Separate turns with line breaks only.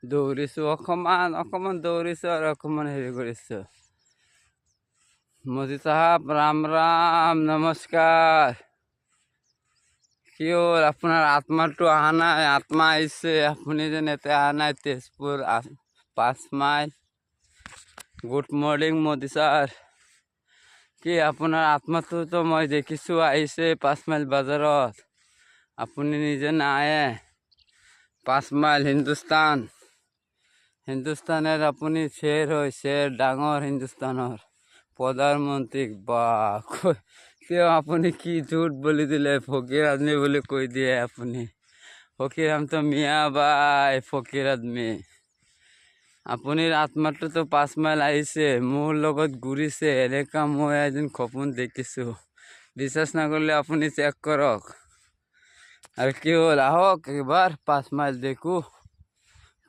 দৌৰিছোঁ অকণমান দৌৰিছোঁ আৰু অকণমান হেৰি কৰিছোঁ। মোদী চাহাব ৰাম ৰাম নমস্কাৰ। কি হ'ল আপোনাৰ আত্মাটো অহা নাই? আত্মা আহিছে, আপুনি যেন ইয়াতে অহা নাই। Tezpur 5 mile. Good morning Modi sir. কি আপোনাৰ আত্মাটোতো মই দেখিছোঁ আহিছে 5 মাইল বাজাৰত, আপুনি নিজে নাহে। 5 মাইল হিন্দুস্তানৰ আপুনি শ্বেৰ হয়, শ্বেৰ ডাঙৰ হিন্দুস্তানৰ প্ৰধানমন্ত্ৰী। বা কিয় আপুনি কি ঝুট বুলি দিলে? ফকীৰ আদমি বুলি কৈ দিয়ে আপুনি। ফকীৰ আমতো মিয়া বাই, ফকীৰ আদমি। আপুনিৰ আত্মাটোতো 5 মাইল আহিছে, মোৰ লগত ঘূৰিছে। এনেকা মই এদিন সপোন দেখিছোঁ। বিশ্বাস নকৰিলে আপুনি চেক কৰক। আৰু কি হ'ল, আহক এবাৰ 5 মাইল দেখো।